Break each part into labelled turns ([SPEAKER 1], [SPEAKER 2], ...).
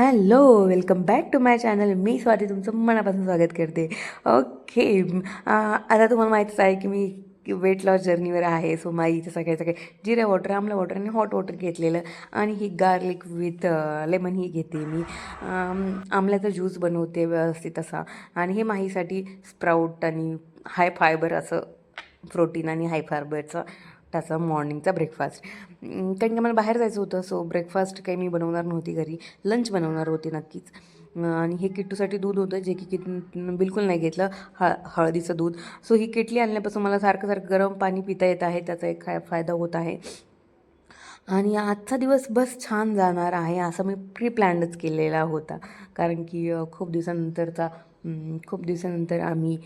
[SPEAKER 1] Hello, welcome back to my channel. मी स्वाती तुमचं मनापासून स्वागत करते. ओके, आता तुम्हाला माहीतच आहे की मी वेट लॉस जर्नीवर आहे. सो माझी इथं सकाळी सकाळी जिरा वॉटर, आमला वॉटर आणि हॉट वॉटर घेतलेलं आणि ही गार्लिक विथ लेमन ही घेते मी. आमल्याचा ज्यूस बनवते व्यवस्थित असा. आणि हे माहीसाठी स्प्राऊट आणि हाय फायबर असं प्रोटीन आणि हाय फायबरचा त्याचा मॉर्निंगचा ब्रेकफास्ट. कारण की मला बाहेर जायचं होतं. सो ब्रेकफास्ट काही मी बनवणार नव्हती घरी, लंच बनवणार होती नक्कीच. आणि हे किट्टूसाठी दूध होतं जे की बिलकुल नाही घेतलं, हळदीचं दूध. सो ही किटली आणल्यापासून मला सारखं सारखं गरम पाणी पिता येत आहे, त्याचा एक फायदा होत आहे. आणि आजचा दिवस बस छान जाणार आहे असं मी प्री प्लॅनच केलेला होता. कारण की खूप दिवसानंतर आम्ही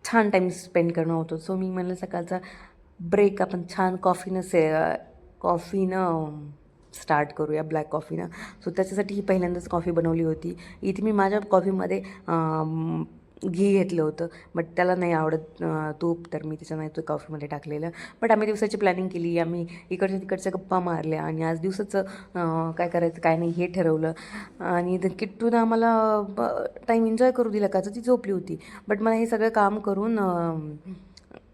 [SPEAKER 1] छान टाईम स्पेंड करणं होतं. सो मी म्हणलं सकाळचा ब्रेक आपण छान कॉफीनं स्टार्ट करूया, ब्लॅक कॉफीनं. सो त्याच्यासाठी ही पहिल्यांदाच कॉफी बनवली होती. इथे मी माझ्या कॉफीमध्ये घी घेतलं होतं, बट त्याला नाही आवडत तूप, तर मी त्याच्या नाही तो कॉफीमध्ये टाकलेलं. बट आम्ही दिवसाची प्लॅनिंग केली, आम्ही इकडच्या तिकडच्या गप्पा मारल्या आणि आज दिवसाचं काय करायचं काय नाही हे ठरवलं. आणि किट्टूनं आम्हाला टाईम एन्जॉय करू दिला का, तर ती झोपली होती. बट मला हे सगळं काम करून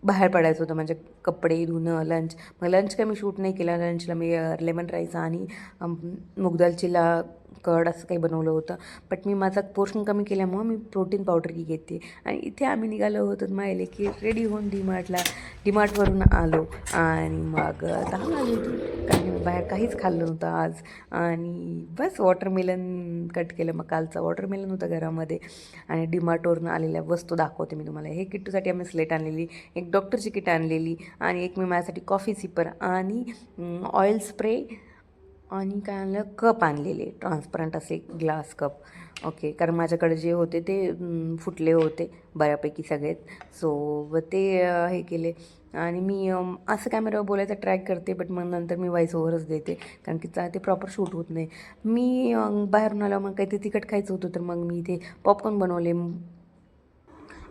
[SPEAKER 1] बाहेर पडायचं होतं, म्हणजे कपडे धुणं, लंच. मग लंच काय मी शूट नाही केला. लंचला मी लेमन राईस आणि मूग दालचीला कड असं काही बनवलं होतं. बट मी माझा पोर्शन कमी केल्यामुळं मी प्रोटीन पावडर ही घेते. आणि इथे आम्ही निघालो होतो माहिले की रेडी होऊन डीमार्टवरून आलो. आणि मग 10 वाजली होती, कारण की मी बाहेर काहीच खाल्लं नव्हतं आज. आणि बस वॉटरमेलन कट केलं. मग कालचा वॉटरमेलन होता घरामध्ये. आणि डीमार्टवरून आलेल्या वस्तू दाखवते मी तुम्हाला. हे किट्टूसाठी आम्ही स्लेट आणलेली, एक डॉक्टरची किट आणलेली, आणि एक मी माझ्यासाठी कॉफी सिपर आणि ऑइल स्प्रे, आणि काय आणलं, कप आणलेले ट्रान्सपरंट असे ग्लास कप. ओके, कारण माझ्याकडे जे होते ते फुटले होते बऱ्यापैकी सगळेच. सो ते हे केले. आणि मी असं कॅमेरावर बोलायचा ट्राय करते, बट मग नंतर मी व्हॉइस ओव्हरच देते, कारण की ते प्रॉपर शूट होत नाही. मी बाहेरून आल्यावर मग काही ते तिखट खायचं होतं, तर मग मी इथे पॉपकॉर्न बनवले.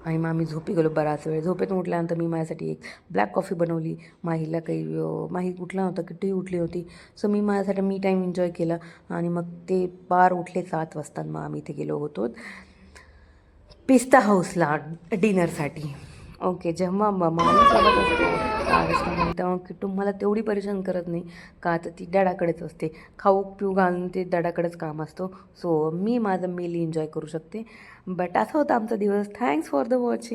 [SPEAKER 1] आणि मग आम्ही झोपी गेलो बराच वेळ. झोपेतून उठल्यानंतर मी माझ्यासाठी एक ब्लॅक कॉफी बनवली. माहीला काही माही उठला नव्हता, किट्टी उठली होती. सो मी माझ्यासाठी मी टाईम एन्जॉय केला. आणि मग ते पार उठले 7 वाजता. मग आम्ही इथे गेलो होतो पिस्ता हाऊसला डिनरसाठी. ओके, जेव्हा मामीसोबत असते रेस्टॉरंटमध्ये, तेव्हा किट्टू मला तेवढी परेशान करत नाही, का तर ती डॅडाकडेच असते. खाऊ पिऊ घालून ते डॅडाकडेच काम असतो. सो मी माझं मील एन्जॉय करू शकते. बट असं होतं आमचा दिवस. Thanks for the watching.